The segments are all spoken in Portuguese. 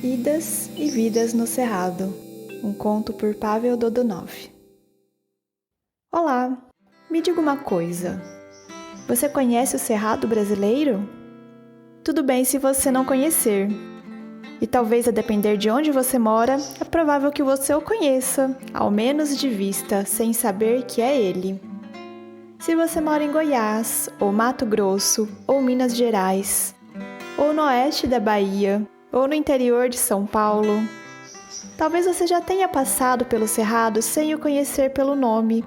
Idas e Vidas no Cerrado, um conto por Pavel Dodonov. Olá, me diga uma coisa. Você conhece o Cerrado brasileiro? Tudo bem se você não conhecer. E talvez a depender de onde você mora, é provável que você o conheça, ao menos de vista, sem saber que é ele. Se você mora em Goiás, ou Mato Grosso, ou Minas Gerais, ou no oeste da Bahia, ou no interior de São Paulo, talvez você já tenha passado pelo Cerrado sem o conhecer pelo nome.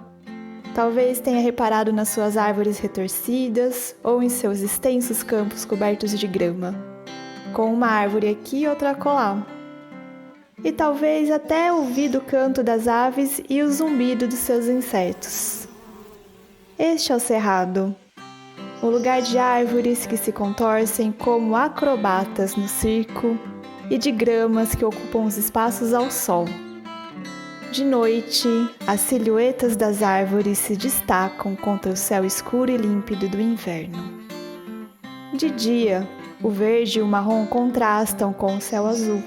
Talvez tenha reparado nas suas árvores retorcidas ou em seus extensos campos cobertos de grama, com uma árvore aqui e outra acolá. E talvez até ouvido o canto das aves e o zumbido dos seus insetos. Este é o Cerrado, o lugar de árvores que se contorcem como acrobatas no circo e de gramas que ocupam os espaços ao sol. De noite, as silhuetas das árvores se destacam contra o céu escuro e límpido do inverno. De dia, o verde e o marrom contrastam com o céu azul.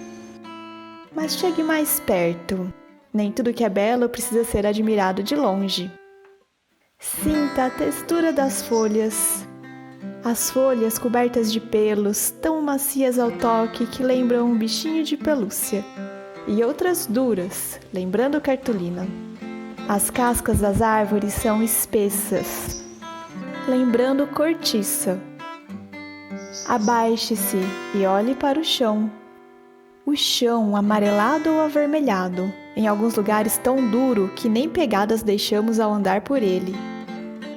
Mas chegue mais perto. Nem tudo que é belo precisa ser admirado de longe. Sinta a textura das folhas. As folhas cobertas de pelos, tão macias ao toque que lembram um bichinho de pelúcia. E outras duras, lembrando cartolina. As cascas das árvores são espessas, lembrando cortiça. Abaixe-se e olhe para o chão. O chão amarelado ou avermelhado, em alguns lugares tão duro que nem pegadas deixamos ao andar por ele.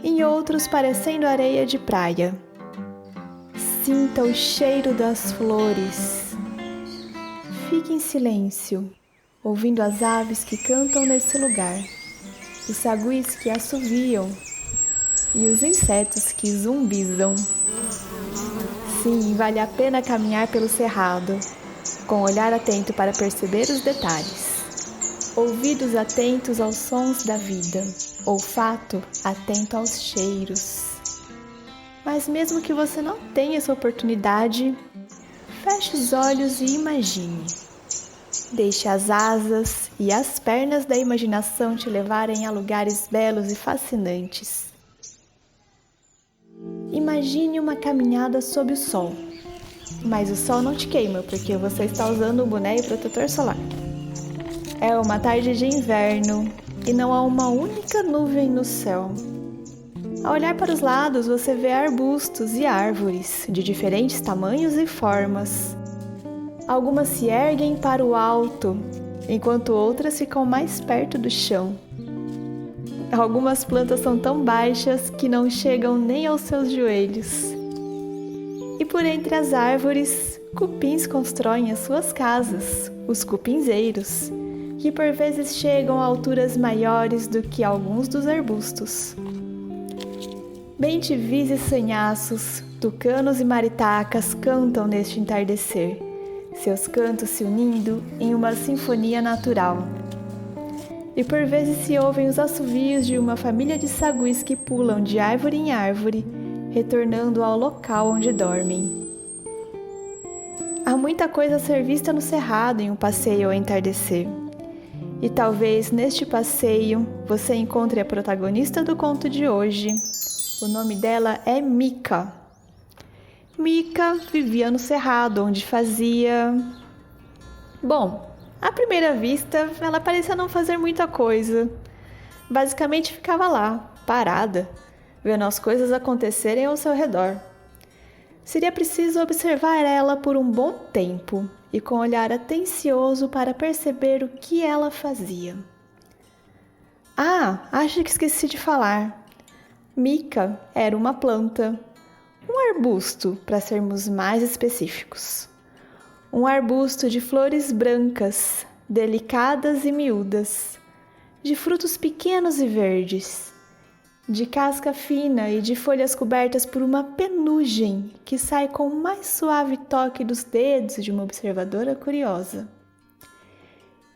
Em outros parecendo areia de praia. Sinta o cheiro das flores. Fique em silêncio, ouvindo as aves que cantam nesse lugar, os saguis que assoviam e os insetos que zumbizam. Sim, vale a pena caminhar pelo cerrado, com olhar atento para perceber os detalhes, ouvidos atentos aos sons da vida, olfato atento aos cheiros. Mas mesmo que você não tenha essa oportunidade, feche os olhos e imagine. Deixe as asas e as pernas da imaginação te levarem a lugares belos e fascinantes. Imagine uma caminhada sob o sol. Mas o sol não te queima, porque você está usando um boné e protetor solar. É uma tarde de inverno e não há uma única nuvem no céu. Ao olhar para os lados, você vê arbustos e árvores de diferentes tamanhos e formas. Algumas se erguem para o alto, enquanto outras ficam mais perto do chão. Algumas plantas são tão baixas que não chegam nem aos seus joelhos. E por entre as árvores, cupins constroem as suas casas, os cupinzeiros, que por vezes chegam a alturas maiores do que alguns dos arbustos. Bem-te-vis e sanhaços, tucanos e maritacas cantam neste entardecer, seus cantos se unindo em uma sinfonia natural. E por vezes se ouvem os assovios de uma família de saguis que pulam de árvore em árvore, retornando ao local onde dormem. Há muita coisa a ser vista no cerrado em um passeio ao entardecer. E talvez neste passeio você encontre a protagonista do conto de hoje. O nome dela é Mika. Mika vivia no cerrado, onde fazia... Bom, à primeira vista, ela parecia não fazer muita coisa. Basicamente ficava lá, parada, vendo as coisas acontecerem ao seu redor. Seria preciso observar ela por um bom tempo e com um olhar atencioso para perceber o que ela fazia. Acho que esqueci de falar. Mika era uma planta, um arbusto, para sermos mais específicos. Um arbusto de flores brancas, delicadas e miúdas, de frutos pequenos e verdes, de casca fina e de folhas cobertas por uma penugem que sai com o mais suave toque dos dedos de uma observadora curiosa.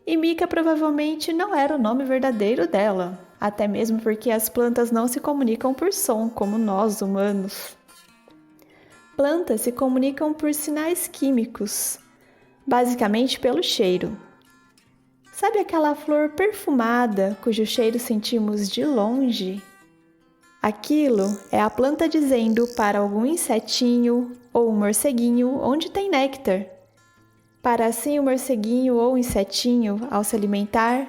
E Mika provavelmente não era o nome verdadeiro dela, até mesmo porque as plantas não se comunicam por som como nós, humanos. Plantas se comunicam por sinais químicos. basicamente pelo cheiro. Sabe aquela flor perfumada cujo cheiro sentimos de longe? Aquilo é a planta dizendo para algum insetinho ou um morceguinho onde tem néctar. Para assim o morceguinho ou insetinho, ao se alimentar,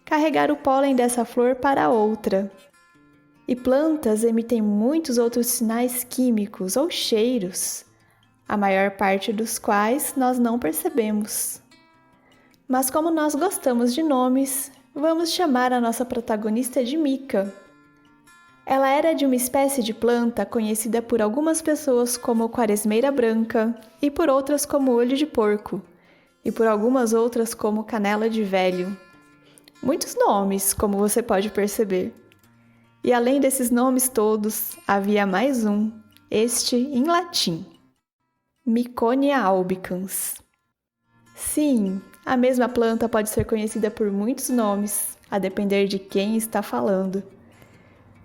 carregar o pólen dessa flor para outra. E plantas emitem muitos outros sinais químicos ou cheiros, a maior parte dos quais nós não percebemos. Mas como nós gostamos de nomes, vamos chamar a nossa protagonista de Mica. Ela era de uma espécie de planta conhecida por algumas pessoas como quaresmeira branca e por outras como olho de porco, e por algumas outras como canela de velho. Muitos nomes, como você pode perceber. E além desses nomes todos, havia mais um, este em latim. Miconia albicans. Sim, a mesma planta pode ser conhecida por muitos nomes, a depender de quem está falando.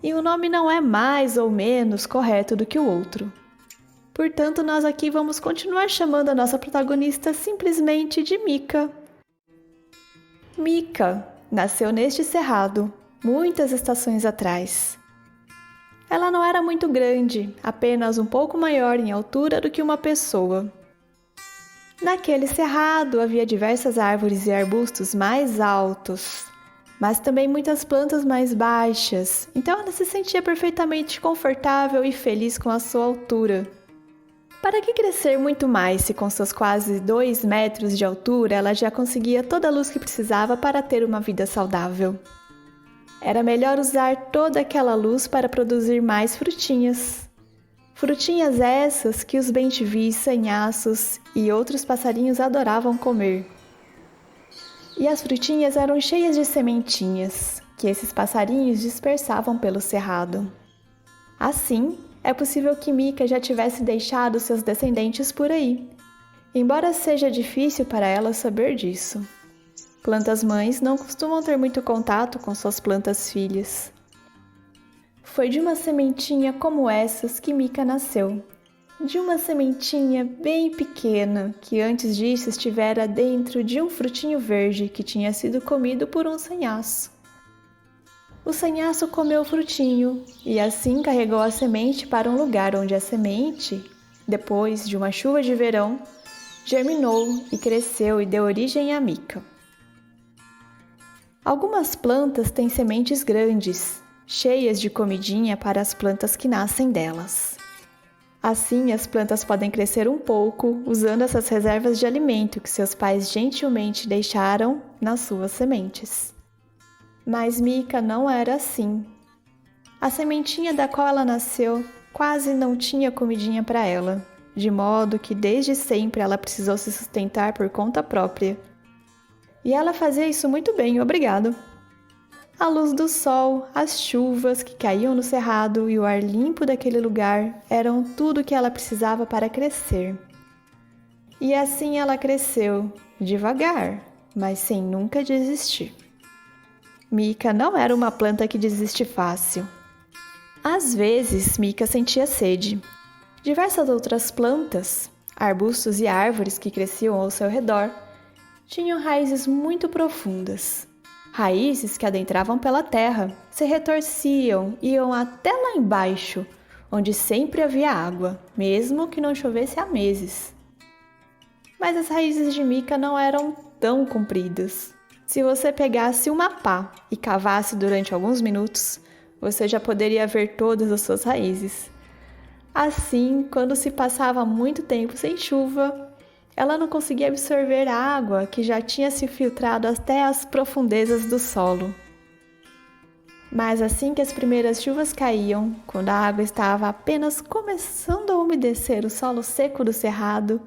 E o nome não é mais ou menos correto do que o outro. Portanto, nós aqui vamos continuar chamando a nossa protagonista simplesmente de Mica. Mica nasceu neste cerrado, muitas estações atrás. Ela não era muito grande, apenas um pouco maior em altura do que uma pessoa. Naquele cerrado havia diversas árvores e arbustos mais altos, mas também muitas plantas mais baixas, então ela se sentia perfeitamente confortável e feliz com a sua altura. Para que crescer muito mais se com seus quase 2 metros de altura ela já conseguia toda a luz que precisava para ter uma vida saudável? Era melhor usar toda aquela luz para produzir mais frutinhas. Frutinhas essas que os bem-te-vis, sanhaços e outros passarinhos adoravam comer. E as frutinhas eram cheias de sementinhas, que esses passarinhos dispersavam pelo cerrado. Assim, é possível que Mica já tivesse deixado seus descendentes por aí, embora seja difícil para ela saber disso. Plantas-mães não costumam ter muito contato com suas plantas-filhas. Foi de uma sementinha como essas que Mica nasceu. De uma sementinha bem pequena, que antes disso estivera dentro de um frutinho verde que tinha sido comido por um sanhaço. O sanhaço comeu o frutinho e assim carregou a semente para um lugar onde a semente, depois de uma chuva de verão, germinou e cresceu e deu origem a Mica. Algumas plantas têm sementes grandes, cheias de comidinha para as plantas que nascem delas. Assim, as plantas podem crescer um pouco usando essas reservas de alimento que seus pais gentilmente deixaram nas suas sementes. Mas Mica não era assim. A sementinha da qual ela nasceu quase não tinha comidinha para ela, de modo que desde sempre ela precisou se sustentar por conta própria. E ela fazia isso muito bem, obrigado. A luz do sol, as chuvas que caíam no cerrado e o ar limpo daquele lugar eram tudo que ela precisava para crescer. E assim ela cresceu, devagar, mas sem nunca desistir. Mica não era uma planta que desiste fácil. Às vezes, Mica sentia sede. Diversas outras plantas, arbustos e árvores que cresciam ao seu redor, tinham raízes muito profundas. Raízes que adentravam pela terra, se retorciam e iam até lá embaixo, onde sempre havia água, mesmo que não chovesse há meses. Mas as raízes de Mica não eram tão compridas. Se você pegasse uma pá e cavasse durante alguns minutos, você já poderia ver todas as suas raízes. Assim, quando se passava muito tempo sem chuva, ela não conseguia absorver a água que já tinha se filtrado até as profundezas do solo. Mas assim que as primeiras chuvas caíam, quando a água estava apenas começando a umedecer o solo seco do cerrado,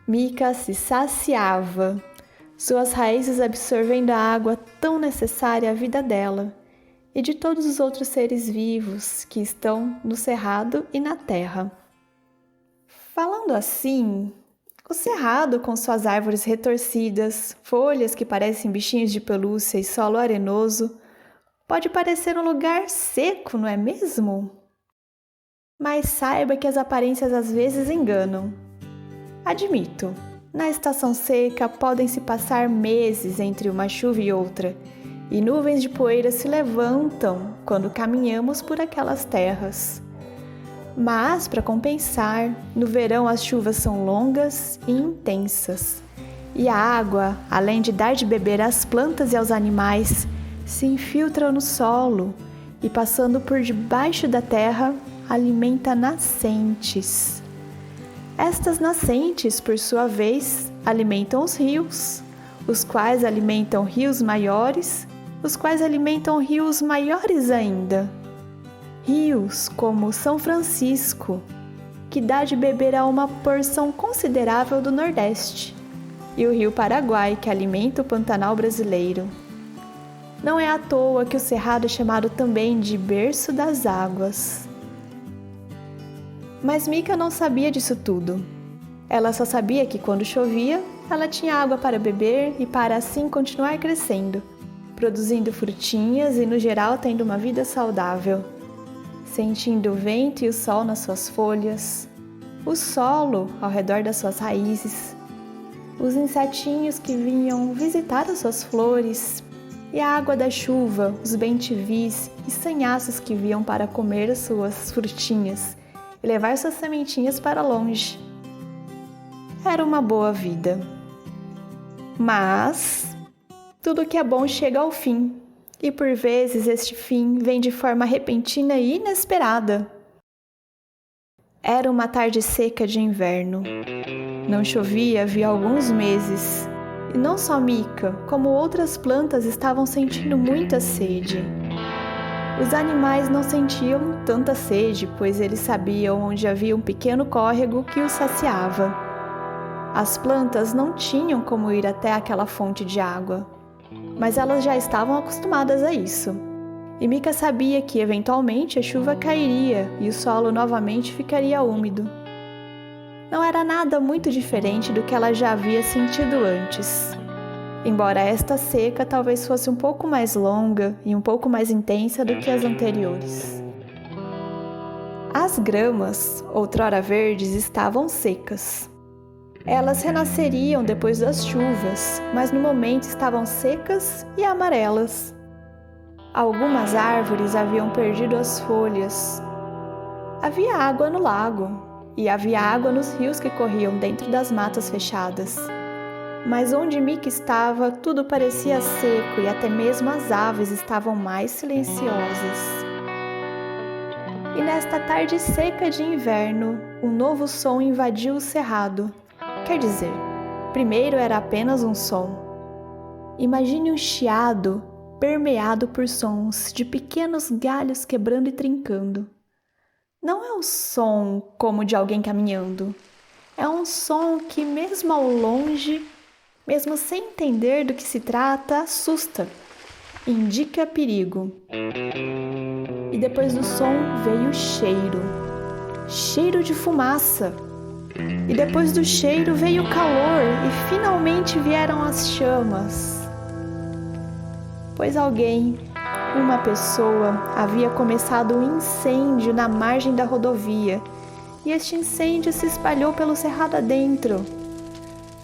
Mica se saciava, suas raízes absorvendo a água tão necessária à vida dela e de todos os outros seres vivos que estão no cerrado e na terra. Falando assim, o cerrado, com suas árvores retorcidas, folhas que parecem bichinhos de pelúcia e solo arenoso, pode parecer um lugar seco, não é mesmo? Mas saiba que as aparências às vezes enganam. Admito, Na estação seca, podem-se passar meses entre uma chuva e outra, e nuvens de poeira se levantam quando caminhamos por aquelas terras. Mas, para compensar, no verão as chuvas são longas e intensas, e a água, além de dar de beber às plantas e aos animais, se infiltra no solo e, passando por debaixo da terra, alimenta nascentes. Estas nascentes, por sua vez, alimentam os rios, os quais alimentam rios maiores, os quais alimentam rios maiores ainda. Rios como o São Francisco, que dá de beber a uma porção considerável do Nordeste, e o Rio Paraguai, que alimenta o Pantanal brasileiro. Não é à toa que o Cerrado é chamado também de berço das águas. Mas Mica não sabia disso tudo. Ela só sabia que quando chovia, ela tinha água para beber e para assim continuar crescendo, produzindo frutinhas e, no geral, tendo uma vida saudável. Sentindo o vento e o sol nas suas folhas, o solo ao redor das suas raízes, os insetinhos que vinham visitar as suas flores e a água da chuva, os bem-te-vis e sanhaços que vinham para comer as suas frutinhas e levar suas sementinhas para longe. Era uma boa vida. Mas tudo que é bom chega ao fim. E por vezes este fim vem de forma repentina e inesperada. Era uma tarde seca de inverno. Não chovia havia alguns meses. E não só Mica, como outras plantas estavam sentindo muita sede. Os animais não sentiam tanta sede, pois eles sabiam onde havia um pequeno córrego que os saciava. As plantas não tinham como ir até aquela fonte de água, mas elas já estavam acostumadas a isso. E Mica sabia que, eventualmente, a chuva cairia e o solo novamente ficaria úmido. Não era nada muito diferente do que ela já havia sentido antes. Embora esta seca talvez fosse um pouco mais longa e um pouco mais intensa do que as anteriores. As gramas, outrora verdes, estavam secas. Elas renasceriam depois das chuvas, mas no momento estavam secas e amarelas. Algumas árvores haviam perdido as folhas. Havia água no lago e havia água nos rios que corriam dentro das matas fechadas. Mas onde Mica estava, tudo parecia seco e até mesmo as aves estavam mais silenciosas. E nesta tarde seca de inverno, um novo som invadiu o cerrado. Quer dizer, primeiro era apenas um som. Imagine um chiado permeado por sons de pequenos galhos quebrando e trincando. Não é um som como de alguém caminhando. É um som que, mesmo ao longe, mesmo sem entender do que se trata, assusta, indica perigo. E depois do som veio o cheiro. Cheiro de fumaça. E depois do cheiro veio o calor e finalmente vieram as chamas. Pois alguém, uma pessoa, havia começado um incêndio na margem da rodovia e este incêndio se espalhou pelo cerrado adentro.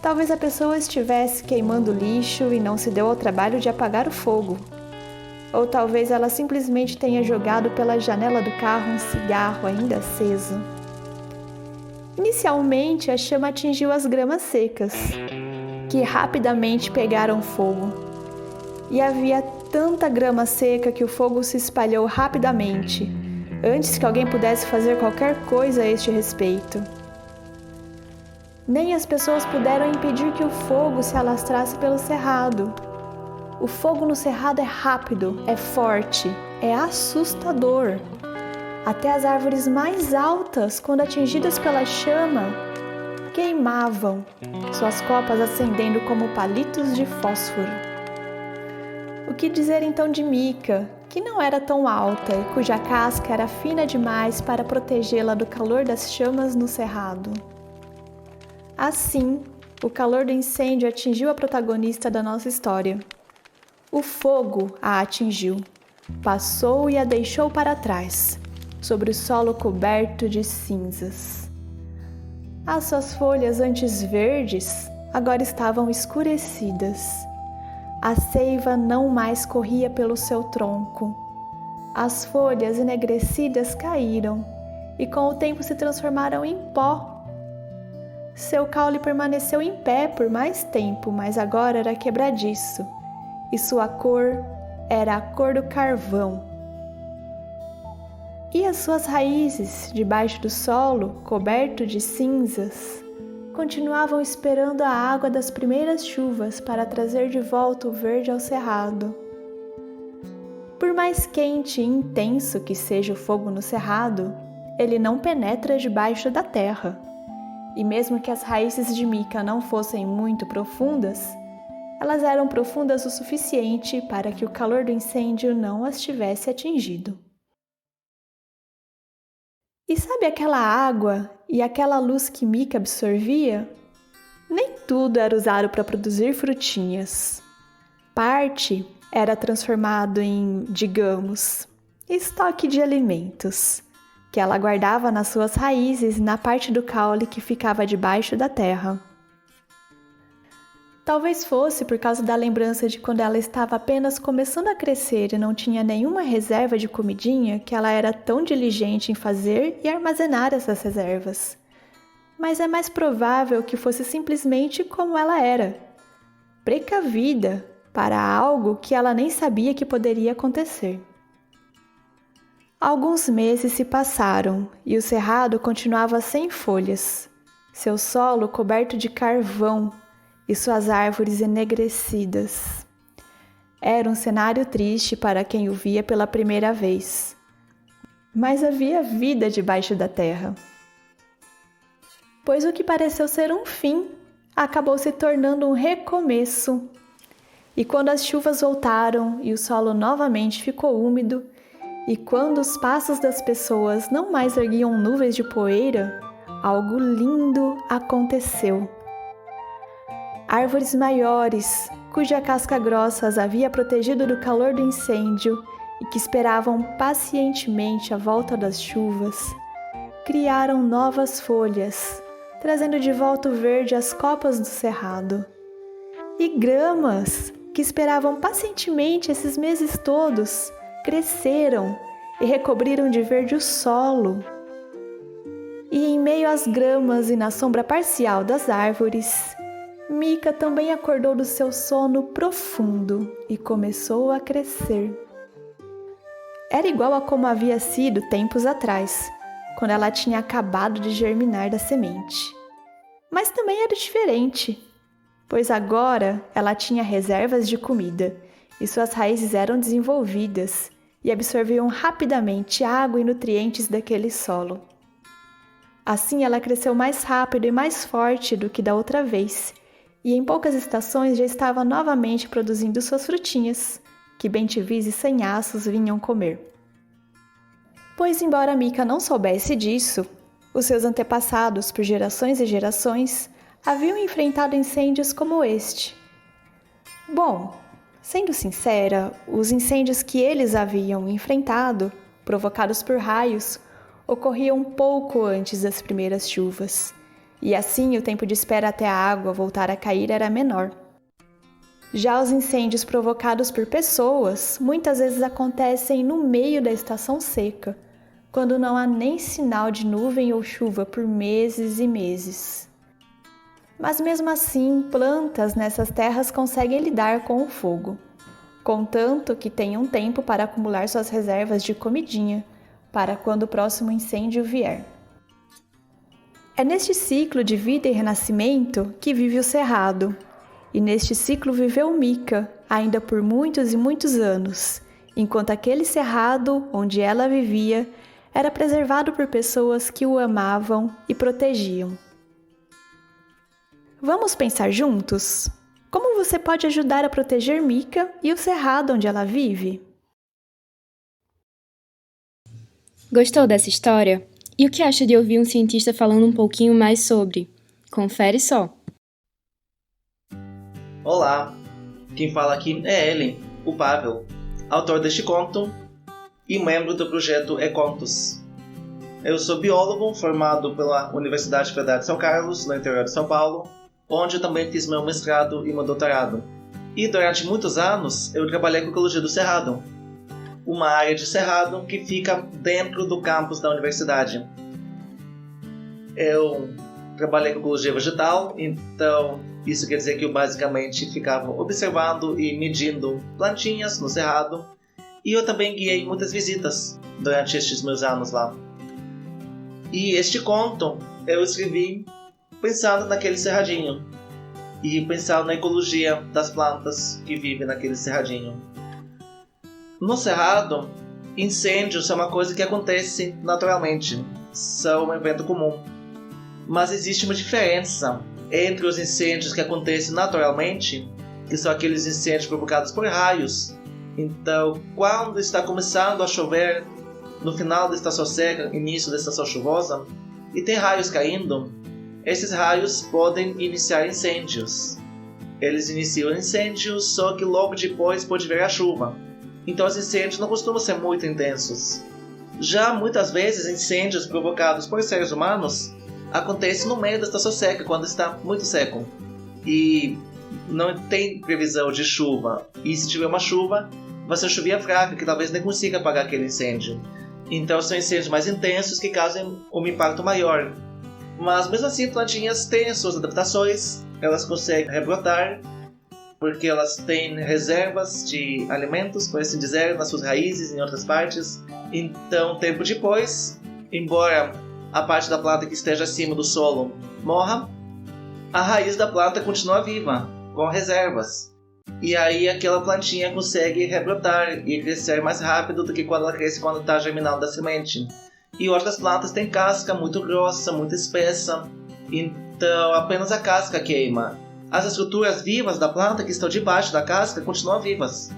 Talvez a pessoa estivesse queimando lixo e não se deu ao trabalho de apagar o fogo. Ou talvez ela simplesmente tenha jogado pela janela do carro um cigarro ainda aceso. Inicialmente, a chama atingiu as gramas secas, que rapidamente pegaram fogo. E havia tanta grama seca que o fogo se espalhou rapidamente, antes que alguém pudesse fazer qualquer coisa a este respeito. Nem as pessoas puderam impedir que o fogo se alastrasse pelo cerrado. O fogo no cerrado é rápido, é forte, é assustador. Até as árvores mais altas, quando atingidas pela chama, queimavam, suas copas acendendo como palitos de fósforo. O que dizer então de Mica, que não era tão alta e cuja casca era fina demais para protegê-la do calor das chamas no cerrado? Assim, o calor do incêndio atingiu a protagonista da nossa história. O fogo a atingiu, passou e a deixou para trás, sobre o solo coberto de cinzas. As suas folhas antes verdes agora estavam escurecidas. A seiva não mais corria pelo seu tronco. As folhas enegrecidas caíram e com o tempo se transformaram em pó. Seu caule permaneceu em pé por mais tempo, mas agora era quebradiço, e sua cor era a cor do carvão. E as suas raízes, debaixo do solo, coberto de cinzas, continuavam esperando a água das primeiras chuvas para trazer de volta o verde ao cerrado. Por mais quente e intenso que seja o fogo no cerrado, ele não penetra debaixo da terra. E mesmo que as raízes de Mika não fossem muito profundas, elas eram profundas o suficiente para que o calor do incêndio não as tivesse atingido. E sabe aquela água e aquela luz que Mika absorvia? Nem tudo era usado para produzir frutinhas. Parte era transformado em, digamos, estoque de alimentos, que ela guardava nas suas raízes na parte do caule que ficava debaixo da terra. Talvez fosse por causa da lembrança de quando ela estava apenas começando a crescer e não tinha nenhuma reserva de comidinha que ela era tão diligente em fazer e armazenar essas reservas. Mas é mais provável que fosse simplesmente como ela era, precavida para algo que ela nem sabia que poderia acontecer. Alguns meses se passaram e o cerrado continuava sem folhas, seu solo coberto de carvão e suas árvores enegrecidas. Era um cenário triste para quem o via pela primeira vez. Mas havia vida debaixo da terra. Pois o que pareceu ser um fim acabou se tornando um recomeço. E quando as chuvas voltaram e o solo novamente ficou úmido, e quando os passos das pessoas não mais erguiam nuvens de poeira, algo lindo aconteceu. Árvores maiores, cuja casca grossa as havia protegido do calor do incêndio e que esperavam pacientemente a volta das chuvas, criaram novas folhas, trazendo de volta o verde às copas do cerrado. E gramas, que esperavam pacientemente esses meses todos, cresceram e recobriram de verde o solo. E em meio às gramas e na sombra parcial das árvores, Mika também acordou do seu sono profundo e começou a crescer. Era igual a como havia sido tempos atrás, quando ela tinha acabado de germinar da semente. Mas também era diferente, pois agora ela tinha reservas de comida e suas raízes eram desenvolvidas e absorviam rapidamente água e nutrientes daquele solo. Assim ela cresceu mais rápido e mais forte do que da outra vez, e em poucas estações já estava novamente produzindo suas frutinhas, que bem-te-vis e sanhaços vinham comer. Pois embora Mika não soubesse disso, os seus antepassados, por gerações e gerações, haviam enfrentado incêndios como este. Bom, sendo sincera, os incêndios que eles haviam enfrentado, provocados por raios, ocorriam pouco antes das primeiras chuvas, e assim o tempo de espera até a água voltar a cair era menor. Já os incêndios provocados por pessoas muitas vezes acontecem no meio da estação seca, quando não há nem sinal de nuvem ou chuva por meses e meses. Mas mesmo assim, plantas nessas terras conseguem lidar com o fogo, contanto que tenham tempo para acumular suas reservas de comidinha, para quando o próximo incêndio vier. É neste ciclo de vida e renascimento que vive o cerrado, e neste ciclo viveu Mika, ainda por muitos e muitos anos, enquanto aquele cerrado onde ela vivia era preservado por pessoas que o amavam e protegiam. Vamos pensar juntos? Como você pode ajudar a proteger Mika e o cerrado onde ela vive? Gostou dessa história? E o que acha de ouvir um cientista falando um pouquinho mais sobre? Confere só! Olá! Quem fala aqui é Ellen, o Pavel, autor deste conto e membro do projeto E-Contos. Eu sou biólogo formado pela Universidade Federal de São Carlos, no interior de São Paulo, onde eu também fiz meu mestrado e meu doutorado. E durante muitos anos eu trabalhei com ecologia do cerrado, uma área de cerrado que fica dentro do campus da universidade. Eu trabalhei com ecologia vegetal, então isso quer dizer que eu basicamente ficava observando e medindo plantinhas no cerrado, e eu também guiei muitas visitas durante estes meus anos lá. E este conto eu escrevi pensando naquele cerradinho e pensando na ecologia das plantas que vivem naquele cerradinho. No cerrado, incêndios são uma coisa que acontece naturalmente, são um evento comum. Mas existe uma diferença entre os incêndios que acontecem naturalmente, que são aqueles incêndios provocados por raios. Então, quando está começando a chover, no final da estação seca, início da estação chuvosa, e tem raios caindo, esses raios podem iniciar incêndios. Eles iniciam incêndios, só que logo depois pode vir a chuva. Então os incêndios não costumam ser muito intensos. Já muitas vezes incêndios provocados por seres humanos acontecem no meio da estação seca, quando está muito seco. E não tem previsão de chuva. E se tiver uma chuva, vai ser uma chuvinha fraca, que talvez nem consiga apagar aquele incêndio. Então são incêndios mais intensos que causam um impacto maior. Mas mesmo assim, plantinhas têm as suas adaptações, elas conseguem rebrotar, porque elas têm reservas de alimentos, por assim dizer, nas suas raízes, em outras partes. Então, tempo depois, embora a parte da planta que esteja acima do solo morra, a raiz da planta continua viva, com reservas. E aí aquela plantinha consegue rebrotar e crescer mais rápido do que quando ela cresce quando está germinando da semente. E outras plantas têm casca muito grossa, muito espessa, então apenas a casca queima. As estruturas vivas da planta que estão debaixo da casca continuam vivas,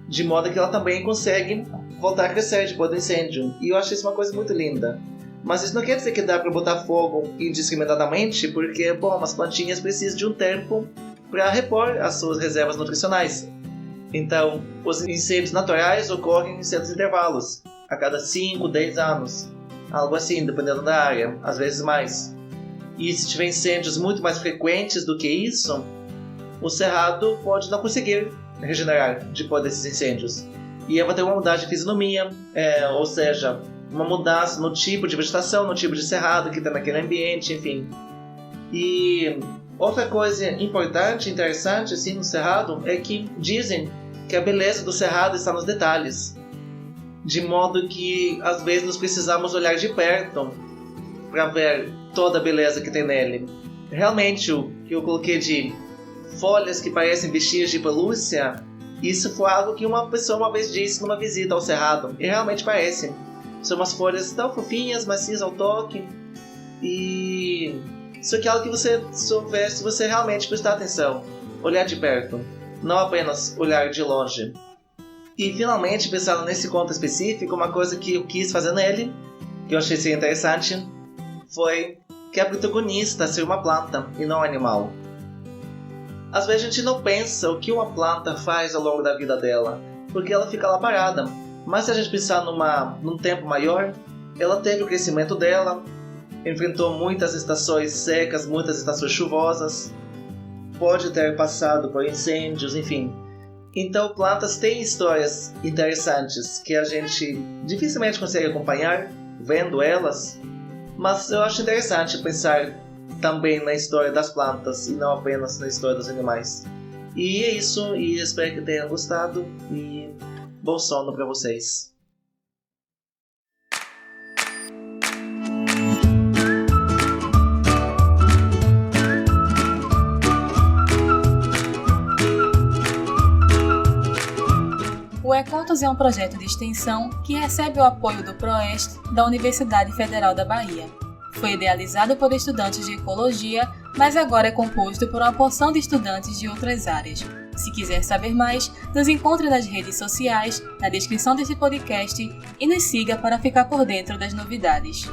de modo que ela também consegue voltar a crescer depois do incêndio. E eu acho isso uma coisa muito linda. Mas isso não quer dizer que dá para botar fogo indiscriminadamente, porque, bom, as plantinhas precisam de um tempo para repor as suas reservas nutricionais. Então, os incêndios naturais ocorrem em certos intervalos, a cada 5, 10 anos, algo assim, dependendo da área, às vezes mais. E se tiver incêndios muito mais frequentes do que isso, o cerrado pode não conseguir regenerar depois desses incêndios. E aí vai ter uma mudança de fisionomia, ou seja, uma mudança no tipo de vegetação, no tipo de cerrado que está naquele ambiente, enfim. E outra coisa importante, interessante assim, no cerrado é que dizem que a beleza do cerrado está nos detalhes. De modo que às vezes nós precisamos olhar de perto para ver toda a beleza que tem nele. Realmente, o que eu coloquei de folhas que parecem vestidas de pelúcia, isso foi algo que uma pessoa uma vez disse numa visita ao cerrado. E realmente parece. São umas folhas tão fofinhas, macias ao toque. E isso aqui é algo que você souber se você realmente prestar atenção. Olhar de perto, não apenas olhar de longe. E finalmente, pensando nesse conto específico, uma coisa que eu quis fazer nele, que eu achei ser interessante, foi que a protagonista ser uma planta e não um animal. Às vezes a gente não pensa o que uma planta faz ao longo da vida dela, porque ela fica lá parada. Mas se a gente pensar num tempo maior, ela teve o crescimento dela, enfrentou muitas estações secas, muitas estações chuvosas, pode ter passado por incêndios, enfim. Então plantas têm histórias interessantes que a gente dificilmente consegue acompanhar vendo elas, mas eu acho interessante pensar também na história das plantas e não apenas na história dos animais. E é isso, e espero que tenham gostado e bom sono para vocês. O E-Contos é um projeto de extensão que recebe o apoio do PROEST da Universidade Federal da Bahia. Foi idealizado por estudantes de ecologia, mas agora é composto por uma porção de estudantes de outras áreas. Se quiser saber mais, nos encontre nas redes sociais, na descrição desse podcast e nos siga para ficar por dentro das novidades.